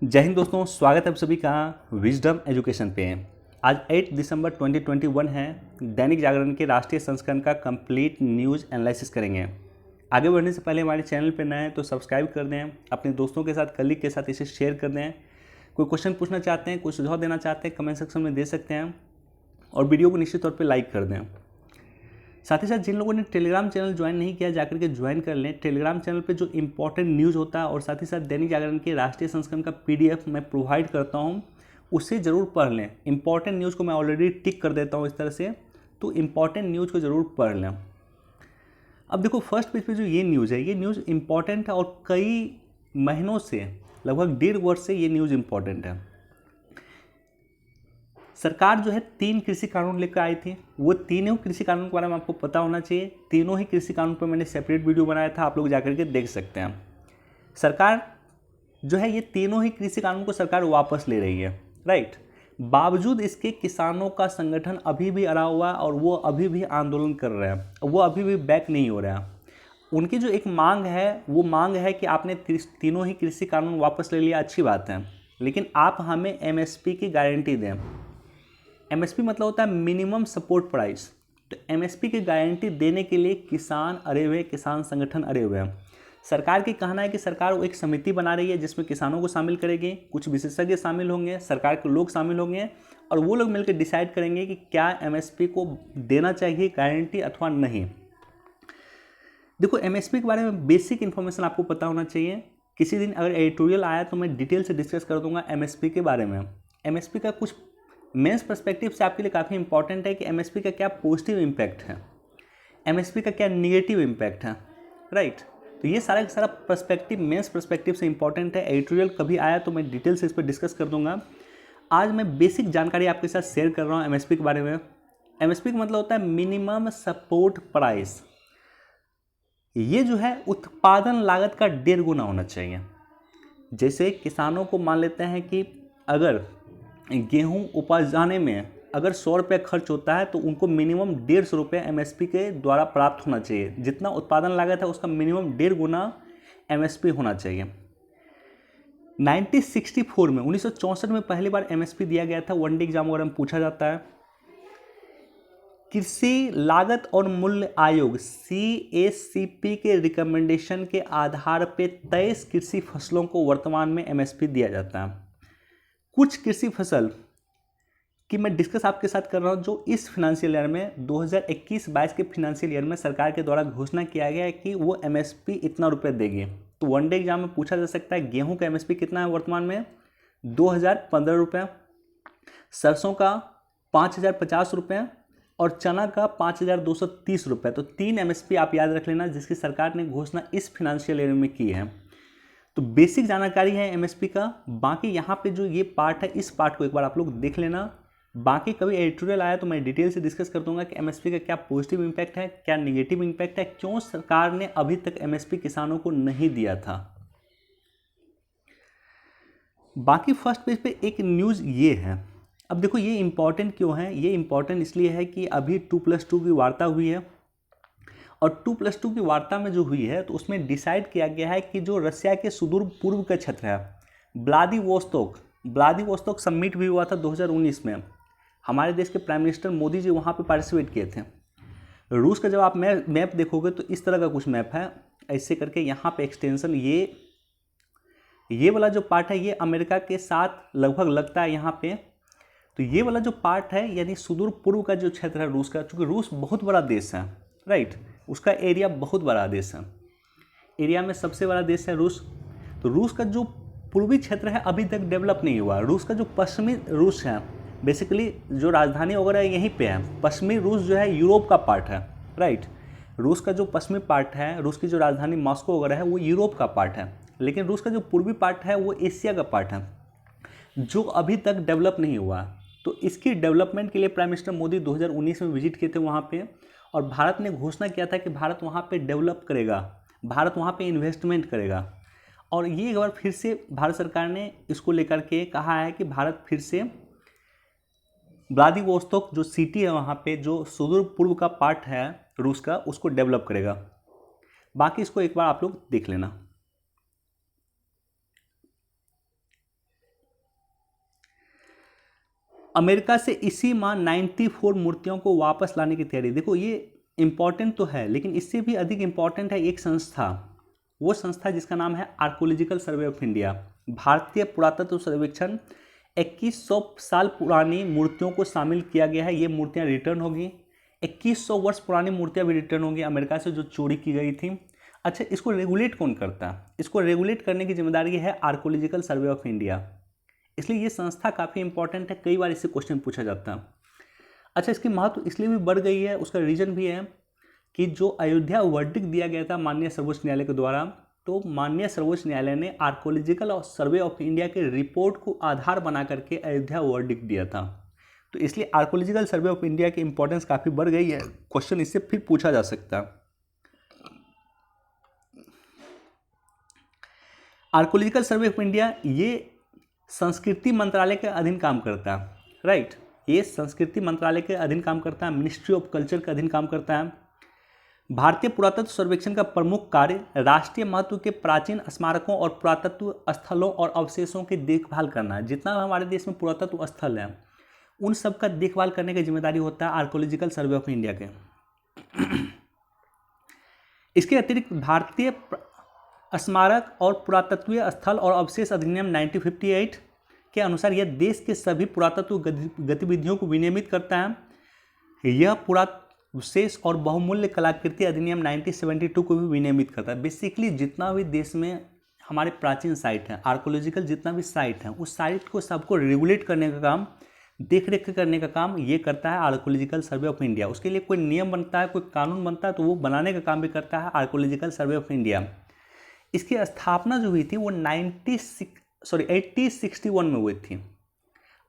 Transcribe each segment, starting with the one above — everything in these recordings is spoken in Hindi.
जय हिंद दोस्तों, स्वागत है आप सभी का विजडम एजुकेशन पे। आज 8 दिसंबर 2021 है। दैनिक जागरण के राष्ट्रीय संस्करण का कंप्लीट न्यूज़ एनालिसिस करेंगे। आगे बढ़ने से पहले हमारे चैनल पे नए हैं तो सब्सक्राइब कर दें, अपने दोस्तों के साथ, कलीग के साथ इसे शेयर कर दें। कोई क्वेश्चन पूछना चाहते हैं, कोई सुझाव देना चाहते हैं, कमेंट सेक्शन में दे सकते हैं और वीडियो को निश्चित तौर पर लाइक कर दें। साथ ही साथ जिन लोगों ने टेलीग्राम चैनल ज्वाइन नहीं किया, जाकर के ज्वाइन कर लें। टेलीग्राम चैनल पे जो इंपॉर्टेंट न्यूज़ होता है और साथ ही साथ दैनिक जागरण के राष्ट्रीय संस्करण का PDF मैं प्रोवाइड करता हूँ, उसे ज़रूर पढ़ लें। इंपॉर्टेंट न्यूज़ को मैं ऑलरेडी टिक कर देता हूँ इस तरह से, तो इंपॉर्टेंट न्यूज़ को ज़रूर पढ़ लें। अब देखो, फर्स्ट पेज पे जो ये न्यूज़ है, ये न्यूज़ इंपॉर्टेंट है और कई महीनों से, लगभग 1.5 वर्ष से ये न्यूज़ इंपॉर्टेंट है। सरकार जो है 3 कृषि कानून लेकर आई थी। वो तीनों कृषि कानून के बारे में आपको पता होना चाहिए। तीनों ही कृषि कानून पर मैंने सेपरेट वीडियो बनाया था, आप लोग जाकर के देख सकते हैं। सरकार जो है ये तीनों ही कृषि कानून को सरकार वापस ले रही है, राइट। बावजूद इसके किसानों का संगठन अभी भी अड़ा हुआ है और वो अभी भी आंदोलन कर रहे हैं, वो अभी भी बैक नहीं हो रहा है। उनकी जो एक मांग है, वो मांग है कि आपने तीनों ही कृषि कानून वापस ले लिया, अच्छी बात है, लेकिन आप हमें MSP की गारंटी दें। MSP मतलब होता है मिनिमम सपोर्ट प्राइस। तो MSP की गारंटी देने के लिए किसान अड़े हुए, किसान संगठन अड़े हुए हैं। सरकार की कहना है कि सरकार वो एक समिति बना रही है जिसमें किसानों को शामिल करेगी, कुछ विशेषज्ञ शामिल होंगे, सरकार के लोग शामिल होंगे और वो लोग मिलकर डिसाइड करेंगे कि क्या MSP को देना चाहिए गारंटी अथवा नहीं। देखो, MSP के बारे में बेसिक इन्फॉर्मेशन आपको पता होना चाहिए। किसी दिन अगर एडिटोरियल आया तो मैं डिटेल से डिस्कस कर दूंगा MSP के बारे में। MSP का कुछ मेंस पर्सपेक्टिव से आपके लिए काफ़ी इंपॉर्टेंट है कि MSP का क्या पॉजिटिव इम्पैक्ट है, MSP का क्या निगेटिव इम्पैक्ट है, राइट। तो ये सारा का सारा पर्सपेक्टिव मेंस पर्सपेक्टिव से इंपॉर्टेंट है। एडिटोरियल कभी आया तो मैं डिटेल से इस पर डिस्कस कर दूंगा। आज मैं बेसिक जानकारी आपके साथ शेयर कर रहा हूँ MSP के बारे में। MSP का मतलब होता है मिनिमम सपोर्ट प्राइस। ये जो है उत्पादन लागत का 1.5 गुना होना चाहिए। जैसे किसानों को मान लेते हैं कि अगर गेहूं उपजाने में अगर 100 रुपये खर्च होता है तो उनको मिनिमम 150 रुपये MSP के द्वारा प्राप्त होना चाहिए। जितना उत्पादन लागत है उसका मिनिमम 1.5 गुना MSP होना चाहिए। 1964 में 1964 में पहली बार MSP दिया गया था। वनडे एग्जाम वगैरह में पूछा जाता है। कृषि लागत और मूल्य आयोग CACP के रिकमेंडेशन के आधार पर 23 कृषि फसलों को वर्तमान में MSP दिया जाता है। कुछ कृषि फसल की मैं डिस्कस आपके साथ कर रहा हूँ जो इस फिनेंशियल ईयर में 2021-22 के फिनेंशियल ईयर में सरकार के द्वारा घोषणा किया गया है कि वो MSP इतना रुपये देगी। तो वनडे एग्जाम में पूछा जा सकता है गेहूं का MSP कितना है वर्तमान में, 2015 रुपये, सरसों का 5050 रुपये और चना का 5230 रुपये। तो 3 MSP आप याद रख लेना जिसकी सरकार ने घोषणा इस फिनेंशियल ईयर में की है। तो बेसिक जानकारी है MSP का। बाकी यहाँ पे जो ये पार्ट है, इस पार्ट को एक बार आप लोग देख लेना। बाकी कभी एडिटोरियल आया तो मैं डिटेल से डिस्कस कर दूंगा कि MSP का क्या पॉजिटिव इम्पैक्ट है, क्या निगेटिव इम्पैक्ट है, क्यों सरकार ने अभी तक MSP किसानों को नहीं दिया था। बाकी फर्स्ट पेज पे एक न्यूज़ ये है। अब देखो, ये इंपॉर्टेंट क्यों है? ये इंपॉर्टेंट इसलिए है कि अभी 2+2 की वार्ता हुई है और 2+2 की वार्ता में जो हुई है तो उसमें डिसाइड किया गया है कि जो रशिया के सुदूर पूर्व का क्षेत्र है, व्लादिवोस्तोक समिट भी हुआ था 2019 में। हमारे देश के प्राइम मिनिस्टर मोदी जी वहाँ पे पार्टिसिपेट किए थे। रूस का जब आप मैप देखोगे तो इस तरह का कुछ मैप है, ऐसे करके यहाँ पे एक्सटेंशन, ये वाला जो पार्ट है ये अमेरिका के साथ लगभग लगता है यहाँ पे। तो ये वाला जो पार्ट है यानी सुदूर पूर्व का जो क्षेत्र है रूस का, चूँकि रूस बहुत बड़ा देश है, राइट, उसका एरिया बहुत बड़ा देश है, एरिया में सबसे बड़ा देश है रूस। तो रूस का जो पूर्वी क्षेत्र है अभी तक डेवलप नहीं हुआ। रूस का जो पश्चिमी रूस है, बेसिकली जो राजधानी वगैरह यहीं पे है, पश्चिमी रूस जो है यूरोप का पार्ट है, राइट। रूस का जो पश्चिमी पार्ट है, रूस की जो राजधानी मॉस्को वगैरह है वो यूरोप का पार्ट है, लेकिन रूस का जो पूर्वी पार्ट है वो एशिया का पार्ट है जो अभी तक डेवलप नहीं हुआ। तो इसकी डेवलपमेंट के लिए प्राइम मिनिस्टर मोदी 2019 में विजिट किए थे वहाँ पे और भारत ने घोषणा किया था कि भारत वहाँ पे डेवलप करेगा, भारत वहाँ पे इन्वेस्टमेंट करेगा। और ये एक बार फिर से भारत सरकार ने इसको लेकर के कहा है कि भारत फिर से व्लादिवोस्तोक जो सिटी है वहाँ पे, जो सुदूर पूर्व का पार्ट है रूस का, उसको डेवलप करेगा। बाकी इसको एक बार आप लोग देख लेना। अमेरिका से इसी माह 94 मूर्तियों को वापस लाने की तैयारी। देखो ये इम्पॉर्टेंट तो है, लेकिन इससे भी अधिक इम्पॉर्टेंट है एक संस्था, वो संस्था जिसका नाम है आर्कोलॉजिकल सर्वे ऑफ इंडिया। भारतीय पुरातत्व सर्वेक्षण 2100 साल पुरानी मूर्तियों को शामिल किया गया है। ये मूर्तियाँ रिटर्न होगी, 2100 वर्ष पुरानी मूर्तियाँ भी रिटर्न होंगी अमेरिका से जो चोरी की गई थी। अच्छा, इसको रेगुलेट कौन करता है? इसको रेगुलेट करने की जिम्मेदारी है आर्कोलॉजिकल सर्वे ऑफ इंडिया। इसलिए ये संस्था काफ़ी इंपॉर्टेंट है, कई बार इससे क्वेश्चन पूछा जाता है। अच्छा, इसकी महत्व इसलिए भी बढ़ गई है, उसका रीज़न भी है कि जो अयोध्या वर्डिक्ट दिया गया था माननीय सर्वोच्च न्यायालय के द्वारा, तो माननीय सर्वोच्च न्यायालय ने आर्कोलॉजिकल सर्वे ऑफ इंडिया के रिपोर्ट को आधार बना करके अयोध्या वर्डिक्ट दिया था। तो इसलिए आर्कोलॉजिकल सर्वे ऑफ इंडिया की इंपॉर्टेंस काफ़ी बढ़ गई है, क्वेश्चन इससे फिर पूछा जा सकता है। आर्कोलॉजिकल सर्वे ऑफ इंडिया ये संस्कृति मंत्रालय के अधीन काम करता है, राइट। ये संस्कृति मंत्रालय के अधीन काम करता है, मिनिस्ट्री ऑफ कल्चर के अधीन काम करता है। भारतीय पुरातत्व सर्वेक्षण का प्रमुख कार्य राष्ट्रीय महत्व के प्राचीन स्मारकों और पुरातत्व स्थलों और अवशेषों की देखभाल करना है। जितना हमारे देश में पुरातत्व स्थल है उन सब का देखभाल करने की जिम्मेदारी होता है आर्कोलॉजिकल सर्वे ऑफ इंडिया के। इसके अतिरिक्त भारतीय स्मारक और पुरातत्वीय स्थल और अवशेष अधिनियम 1958 के अनुसार यह देश के सभी पुरातत्व गतिविधियों को विनियमित करता है। यह पुरातत्वशेष और बहुमूल्य कलाकृति अधिनियम 1972 को भी विनियमित करता है। बेसिकली जितना भी देश में हमारे प्राचीन साइट हैं, आर्कोलॉजिकल जितना भी साइट हैं, उस साइट को सबको रेगुलेट करने का काम, देख रेख करने का काम ये करता है आर्कोलॉजिकल सर्वे ऑफ इंडिया। उसके लिए कोई नियम बनता है, कोई कानून बनता है, तो वो बनाने का काम भी करता है आर्कोलॉजिकल सर्वे ऑफ इंडिया। इसकी स्थापना जो हुई थी वो 1861 में हुई थी,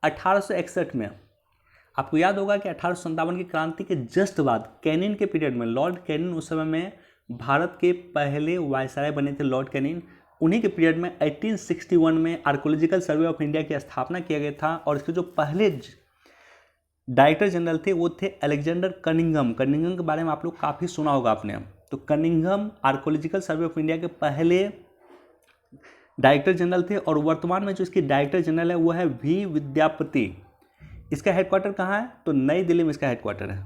1861 में। आपको याद होगा कि 1857 की क्रांति के जस्ट बाद कैनिन के पीरियड में, लॉर्ड कैनिन उस समय में भारत के पहले वायसराय बने थे, लॉर्ड कैनिन। उन्हीं के पीरियड में 1861 में आर्कोलॉजिकल सर्वे ऑफ इंडिया की स्थापना किया गया था। और इसके जो पहले डायरेक्टर जनरल थे वो थे अलेक्जेंडर कनिंघम। कनिंघम के बारे में आप लोग काफ़ी सुना होगा आपने। तो Cunningham archaeological survey of India के पहले डायरेक्टर जनरल थे। और वर्तमान में जो इसकी डायरेक्टर जनरल है वो है वी विद्यापति। इसका हेडक्वार्टर कहाँ है? तो नई दिल्ली में इसका हेडक्वार्टर है।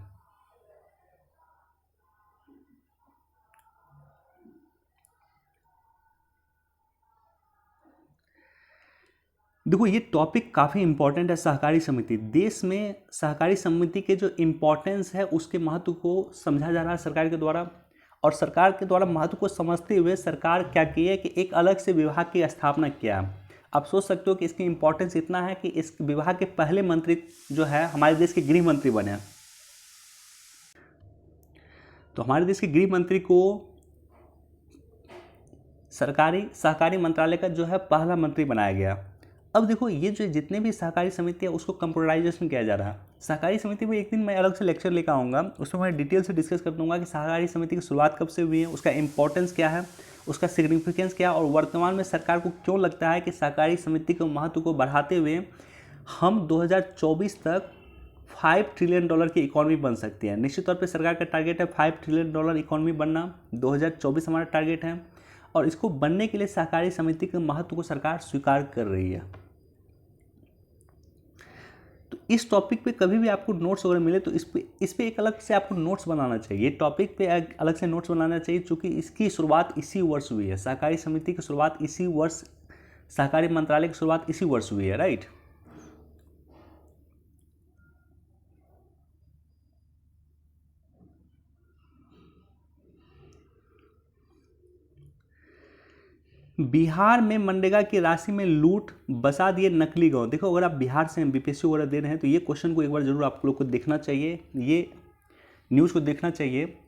देखो ये टॉपिक काफ़ी इंपॉर्टेंट है, सहकारी समिति। देश में सहकारी समिति के जो इम्पोर्टेंस है उसके महत्व को समझा जा रहा है सरकार के द्वारा। और सरकार के द्वारा महत्व को समझते हुए सरकार क्या की है कि एक अलग से विभाग की स्थापना किया। आप सोच सकते हो कि इसकी इम्पोर्टेंस इतना है कि इस विभाग के पहले मंत्री जो है हमारे देश के गृह मंत्री बने। तो हमारे देश के गृह मंत्री को सहकारी मंत्रालय का जो है पहला मंत्री बनाया गया। अब देखो ये जो जितने भी सहकारी समिति है उसको कंप्यूटराइजेशन किया जा रहा है। सहकारी समिति में एक दिन मैं अलग से लेक्चर लेकर आऊँगा, उसमें मैं डिटेल से डिस्कस कर दूंगा कि सहकारी समिति की शुरुआत कब से हुई है, उसका इंपॉर्टेंस क्या है, उसका सिग्निफिकेंस क्या, और वर्तमान में सरकार को क्यों लगता है कि सहकारी समिति के महत्व को बढ़ाते हुए हम 2024 तक $5 ट्रिलियन की इकॉनमी बन सकती है। निश्चित तौर पर सरकार का टारगेट है $5 ट्रिलियन इकॉनमी बनना, 2024 हमारा टारगेट है। और इसको बनने के लिए सहकारी समिति के महत्व को सरकार स्वीकार कर रही है। तो इस टॉपिक पे कभी भी आपको नोट्स वगैरह मिले तो इस पे एक अलग से आपको नोट्स बनाना चाहिए। टॉपिक पे अलग से नोट्स बनाना चाहिए, क्योंकि इसकी शुरुआत इसी वर्ष हुई है। सहकारी समिति की शुरुआत इसी वर्ष, सहकारी मंत्रालय की शुरुआत इसी वर्ष हुई है, राइट। बिहार में मनरेगा की राशि में लूट, बसा दिए नकली गांव। देखो अगर आप बिहार से बीपीएससी वगैरह दे रहे हैं तो ये क्वेश्चन को एक बार जरूर आप लोग को देखना चाहिए, ये न्यूज़ को देखना चाहिए।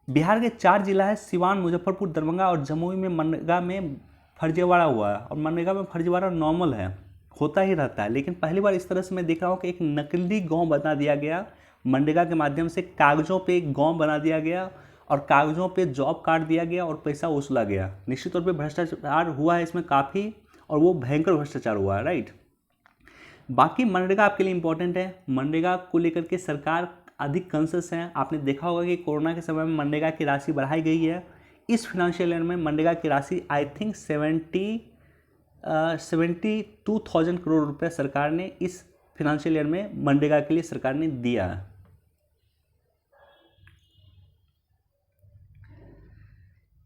बिहार के 4 जिला है, सिवान, मुजफ्फरपुर, दरभंगा और जमुई में मनरेगा में फर्जीवाड़ा हुआ है। और मनरेगा में फर्जीवाड़ा नॉर्मल है, होता ही रहता है, लेकिन पहली बार इस तरह से मैं देख रहा हूँ कि एक नकली गाँव बना दिया गया मनरेगा के माध्यम से। कागज़ों पर एक गाँव बना दिया गया और कागज़ों पे जॉब काट दिया गया और पैसा वसूला गया। निश्चित तौर पे भ्रष्टाचार हुआ है इसमें काफ़ी, और वो भयंकर भ्रष्टाचार हुआ है, राइट। बाकी मनरेगा आपके लिए इंपॉर्टेंट है। मनरेगा को लेकर के सरकार अधिक कॉन्शियस है। आपने देखा होगा कि कोरोना के समय में मनरेगा की राशि बढ़ाई गई है। इस फाइनेंशियल ईयर में मनरेगा की राशि आई थिंक 72,000 करोड़ रुपये सरकार ने इस फाइनेंशियल ईयर में मनरेगा के लिए सरकार ने दिया है।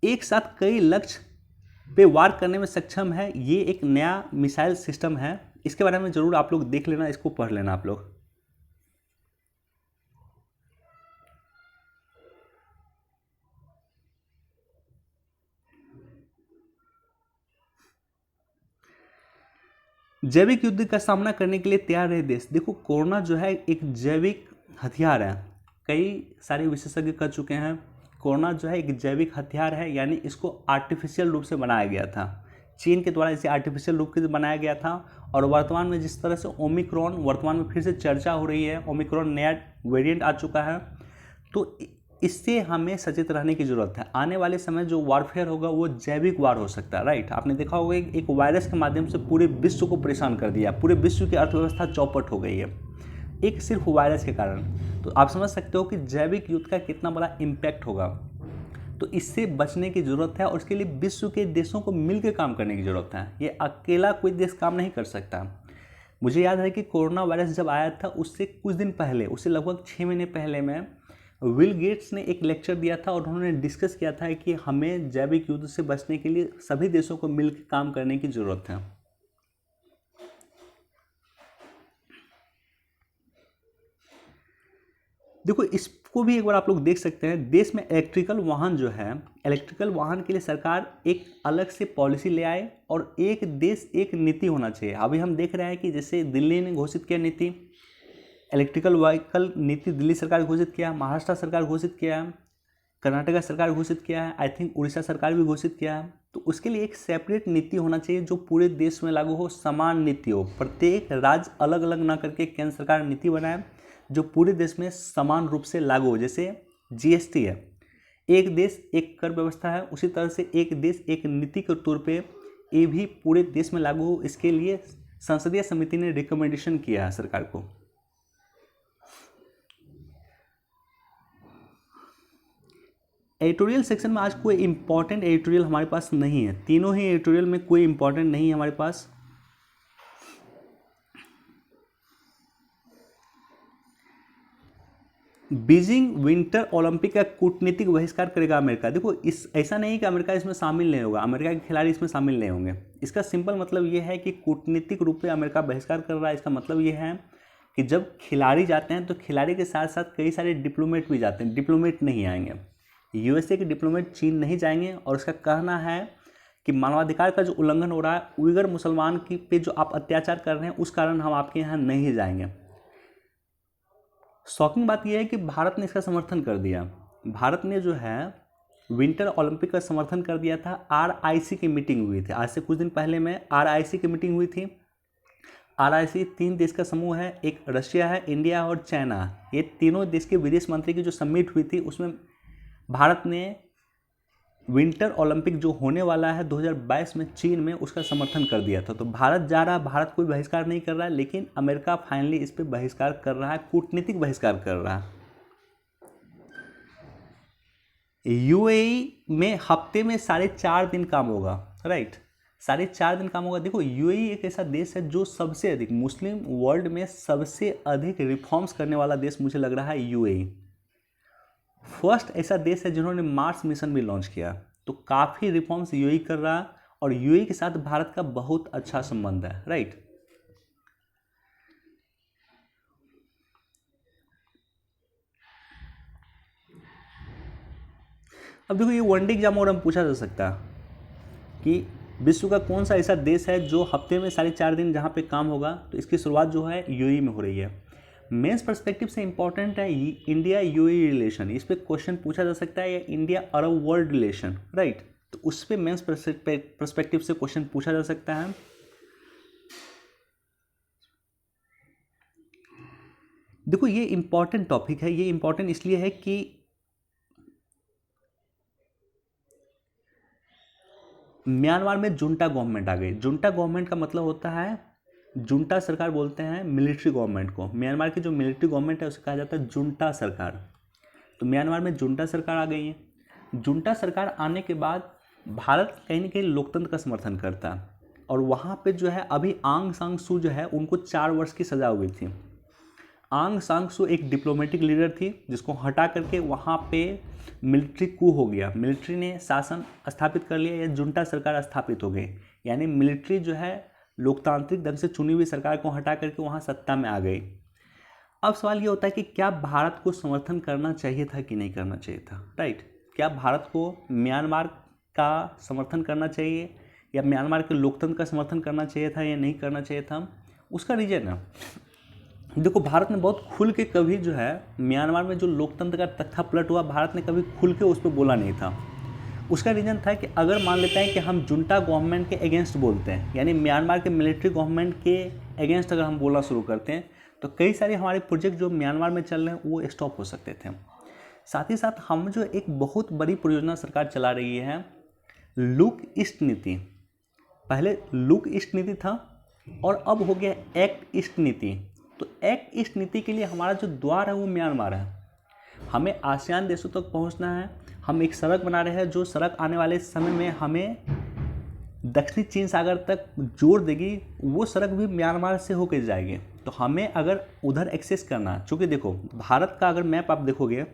एक साथ कई लक्ष्य पे वार करने में सक्षम है, ये एक नया मिसाइल सिस्टम है। इसके बारे में जरूर आप लोग देख लेना, इसको पढ़ लेना आप लोग। जैविक युद्ध का सामना करने के लिए तैयार रहे देश। देखो कोरोना जो है एक जैविक हथियार है, कई सारे विशेषज्ञ कह चुके हैं कोरोना जो है एक जैविक हथियार है, यानी इसको आर्टिफिशियल रूप से बनाया गया था, चीन के द्वारा इसे आर्टिफिशियल रूप से बनाया गया था। और वर्तमान में जिस तरह से ओमिक्रॉन वर्तमान में फिर से चर्चा हो रही है, ओमिक्रॉन नया वेरिएंट आ चुका है, तो इससे हमें सचेत रहने की ज़रूरत है। आने वाले समय जो वारफेयर होगा वो जैविक वार हो सकता है, राइट। आपने देखा होगा एक वायरस के माध्यम से पूरे विश्व को परेशान कर दिया, पूरे विश्व की अर्थव्यवस्था चौपट हो गई है एक सिर्फ वायरस के कारण। तो आप समझ सकते हो कि जैविक युद्ध का कितना बड़ा इम्पैक्ट होगा। तो इससे बचने की ज़रूरत है और उसके लिए विश्व के देशों को मिलकर काम करने की ज़रूरत है। ये अकेला कोई देश काम नहीं कर सकता। मुझे याद है कि कोरोना वायरस जब आया था उससे कुछ दिन पहले, उससे लगभग 6 महीने पहले में विल गेट्स ने एक लेक्चर दिया था और उन्होंने डिस्कस किया था कि हमें जैविक युद्ध से बचने के लिए सभी देशों को मिलकर काम करने की ज़रूरत है। देखो इसको भी एक बार आप लोग देख सकते हैं, देश में इलेक्ट्रिकल वाहन जो है, इलेक्ट्रिकल वाहन के लिए सरकार एक अलग से पॉलिसी ले आए और एक देश एक नीति होना चाहिए। अभी हम देख रहे हैं कि जैसे दिल्ली ने घोषित किया नीति, इलेक्ट्रिकल व्हीकल नीति दिल्ली सरकार घोषित किया, महाराष्ट्र सरकार घोषित किया, कर्नाटका सरकार घोषित किया है, आई थिंक उड़ीसा सरकार भी घोषित किया है। तो उसके लिए एक सेपरेट नीति होना चाहिए जो पूरे देश में लागू हो, समान नीति हो, प्रत्येक राज्य अलग अलग ना करके केंद्र सरकार नीति बनाए जो पूरे देश में समान रूप से लागू हो। जैसे जीएसटी है, एक देश एक कर व्यवस्था है, उसी तरह से एक देश एक नीति के तौर पे ये भी पूरे देश में लागू हो। इसके लिए संसदीय समिति ने रिकमेंडेशन किया है सरकार को। एडिटोरियल सेक्शन में आज कोई इंपॉर्टेंट एडिटोरियल हमारे पास नहीं है, तीनों ही एडिटोरियल में कोई इंपॉर्टेंट नहीं है हमारे पास। बीजिंग विंटर ओलंपिक का कूटनीतिक बहिष्कार करेगा अमेरिका। देखो इस ऐसा नहीं कि अमेरिका इसमें शामिल नहीं होगा, अमेरिका के खिलाड़ी इसमें शामिल नहीं होंगे। इसका सिंपल मतलब ये है कि कूटनीतिक रूप में अमेरिका बहिष्कार कर रहा है। इसका मतलब ये है कि जब खिलाड़ी जाते हैं तो खिलाड़ी के साथ साथ कई सारे डिप्लोमेट भी जाते हैं, डिप्लोमेट नहीं आएंगे। यूएसए के डिप्लोमेट चीन नहीं जाएंगे और उसका कहना है कि मानवाधिकार का जो उल्लंघन हो रहा है, उइगर मुसलमान की पे जो आप अत्याचार कर रहे हैं उस कारण हम आपके यहाँ नहीं जाएंगे। शॉकिंग बात यह है कि भारत ने इसका समर्थन कर दिया। भारत ने जो है विंटर ओलंपिक का समर्थन कर दिया था। आरआईसी की मीटिंग हुई थी, आज से कुछ दिन पहले में आरआईसी की मीटिंग हुई थी। आरआईसी 3 देश का समूह है, एक रशिया है, इंडिया और चाइना। ये तीनों देश के विदेश मंत्री की जो समिट हुई थी उसमें भारत ने विंटर ओलंपिक जो होने वाला है 2022 में चीन में, उसका समर्थन कर दिया था। तो भारत जा रहा है, भारत कोई बहिष्कार नहीं कर रहा है, लेकिन अमेरिका फाइनली इस पर बहिष्कार कर रहा है, कूटनीतिक बहिष्कार कर रहा है। यूएई में हफ्ते में 4.5 दिन काम होगा, राइट, 4.5 दिन काम होगा। देखो यूएई एक ऐसा देश है जो सबसे अधिक मुस्लिम वर्ल्ड में सबसे अधिक रिफॉर्म्स करने वाला देश मुझे लग रहा है यूएई। फर्स्ट ऐसा देश है जिन्होंने मार्स मिशन भी लॉन्च किया। तो काफ़ी रिफॉर्म्स यूएई कर रहा है और यूएई के साथ भारत का बहुत अच्छा संबंध है, राइट। अब देखो ये वनडे एग्जाम और हम पूछा जा सकता है कि विश्व का कौन सा ऐसा देश है जो हफ्ते में 4.5 दिन जहाँ पे काम होगा। तो इसकी शुरुआत जो है यूएई में हो रही है। मेंस पर्सपेक्टिव से इंपॉर्टेंट है इंडिया यूएई रिलेशन, इस पर क्वेश्चन पूछा जा सकता है, या India Arab world relation, right. तो उस पर मेंस पर्सपेक्टिव से क्वेश्चन पूछा जा सकता है। देखो ये इंपॉर्टेंट टॉपिक है, ये इंपॉर्टेंट इसलिए है कि म्यांमार में जुंटा गवर्नमेंट आ गई। जुंटा गवर्नमेंट का मतलब होता है, जुंटा सरकार बोलते हैं मिलिट्री गवर्नमेंट को। म्यांमार की जो मिलिट्री गवर्नमेंट है उसे कहा जाता है जुंटा सरकार। तो म्यांमार में जुंटा सरकार आ गई है। जुंटा सरकार आने के बाद भारत कहीं ना कहीं लोकतंत्र का समर्थन करता है और वहाँ पे जो है अभी आंग सान सू जो है उनको 4 वर्ष की सज़ा हुई थी। आंग सान सू एक डिप्लोमेटिक लीडर थी जिसको हटा करके वहाँ पे मिलिट्री कू हो गया, मिलिट्री ने शासन स्थापित कर लिया या जुंटा सरकार स्थापित हो गई, यानी मिलिट्री जो है लोकतांत्रिक ढंग से चुनी हुई सरकार को हटा करके वहाँ सत्ता में आ गई। अब सवाल ये होता है कि क्या भारत को समर्थन करना चाहिए था कि नहीं करना चाहिए था, राइट। क्या भारत को म्यांमार का समर्थन करना चाहिए या म्यांमार के लोकतंत्र का समर्थन करना चाहिए था या नहीं करना चाहिए था? उसका रीजन है, देखो भारत ने बहुत खुल के कभी जो है म्यांमार में जो लोकतंत्र का तख्ता पलट हुआ, भारत ने कभी खुल के उस पर बोला नहीं था। उसका रीज़न था कि अगर मान लेते हैं कि हम जुंटा गवर्नमेंट के अगेंस्ट बोलते हैं, यानी म्यांमार के मिलिट्री गवर्नमेंट के अगेंस्ट अगर हम बोलना शुरू करते हैं, तो कई सारे हमारे प्रोजेक्ट जो म्यांमार में चल रहे हैं वो स्टॉप हो सकते थे। साथ ही साथ हम जो एक बहुत बड़ी परियोजना सरकार चला रही है, लुक ईस्ट नीति। पहले लुक ईस्ट नीति था और अब हो गया एक्ट ईस्ट नीति। तो एक्ट ईस्ट नीति के लिए हमारा जो द्वार है वो म्यांमार है। हमें आसियान देशों तक पहुंचना है, हम एक सड़क बना रहे हैं जो सड़क आने वाले समय में हमें दक्षिणी चीन सागर तक जोड़ देगी, वो सड़क भी म्यांमार से होकर जाएगी। तो हमें अगर उधर एक्सेस करना, चूँकि देखो भारत का अगर मैप आप देखोगे,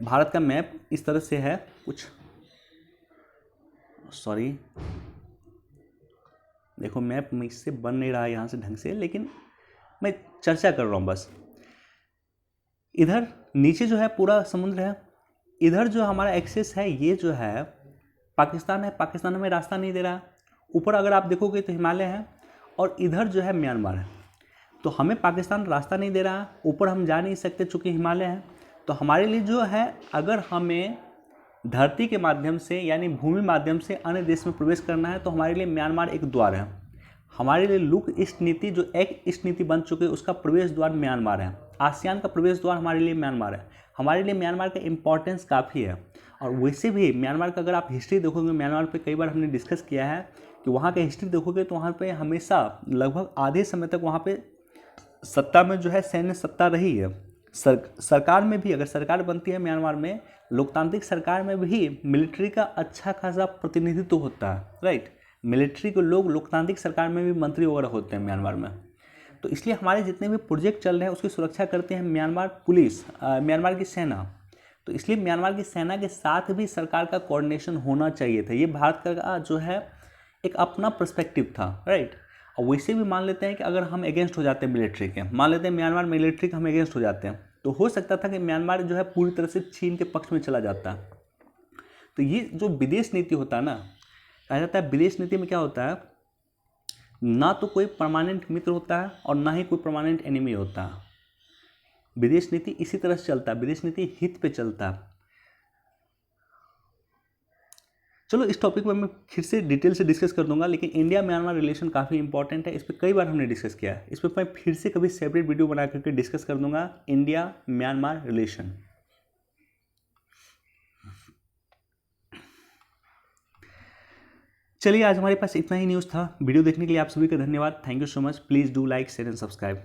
भारत का मैप इस तरह से है कुछ, सॉरी देखो मैप में इससे बन नहीं रहा है यहाँ से ढंग से, लेकिन मैं चर्चा कर रहा हूँ बस। इधर नीचे जो है पूरा समुद्र है, इधर जो हमारा एक्सेस है ये जो है पाकिस्तान है, पाकिस्तान हमें रास्ता नहीं दे रहा। ऊपर अगर आप देखोगे तो हिमालय है और इधर जो है म्यांमार है। तो हमें पाकिस्तान रास्ता नहीं दे रहा, ऊपर हम जा नहीं सकते चूँकि हिमालय है। तो हमारे लिए जो है, अगर हमें धरती के माध्यम से यानी भूमि माध्यम से अन्य देश में प्रवेश करना है तो हमारे लिए म्यांमार एक द्वार है। हमारे लिए लुक ईस्ट नीति जो एक ईस्ट नीति बन चुकी है उसका प्रवेश द्वार म्यांमार है। आसियान का प्रवेश द्वार हमारे लिए म्यांमार है। हमारे लिए म्यांमार का इम्पोर्टेंस काफ़ी है। और वैसे भी म्यांमार का अगर आप हिस्ट्री देखोगे, म्यांमार पे कई बार हमने डिस्कस किया है कि वहाँ का हिस्ट्री देखोगे तो वहाँ पे हमेशा लगभग आधे समय तक वहाँ पे सत्ता में जो है सैन्य सत्ता रही है। सरकार में भी, अगर सरकार बनती है म्यांमार में, लोकतांत्रिक सरकार में भी मिलिट्री का अच्छा खासा प्रतिनिधित्व होता है, राइट। मिलिट्री के लोग लोकतांत्रिक सरकार में भी मंत्री वगैरह होते हैं म्यांमार में। तो इसलिए हमारे जितने भी प्रोजेक्ट चल रहे हैं उसकी सुरक्षा करते हैं म्यांमार पुलिस, म्यांमार की सेना। तो इसलिए म्यांमार की सेना के साथ भी सरकार का कोऑर्डिनेशन होना चाहिए था। ये भारत का जो है एक अपना पर्सपेक्टिव था, राइट। और वैसे भी मान लेते हैं कि अगर हम अगेंस्ट हो जाते हैं मिलिट्री के, मान लेते हैं म्यांमार मिलिट्री के हम अगेंस्ट हो जाते हैं, तो हो सकता था कि म्यांमार जो है पूरी तरह से चीन के पक्ष में चला जाता। तो ये जो विदेश नीति होता है ना, कहा जाता है विदेश नीति में क्या होता है, ना तो कोई परमानेंट मित्र होता है और ना ही कोई परमानेंट एनिमी होता है। विदेश नीति इसी तरह से चलता है, विदेश नीति हित पे चलता है। चलो इस टॉपिक में मैं फिर से डिटेल से डिस्कस कर दूंगा, लेकिन इंडिया म्यांमार रिलेशन काफ़ी इंपॉर्टेंट है। इस पर कई बार हमने डिस्कस किया है, इस पर मैं फिर से कभी सेपरेट वीडियो बना करके डिस्कस कर दूंगा इंडिया म्यांमार रिलेशन। चलिए आज हमारे पास इतना ही न्यूज़ था। वीडियो देखने के लिए आप सभी का धन्यवाद। Thank you so much. Please do like share and subscribe.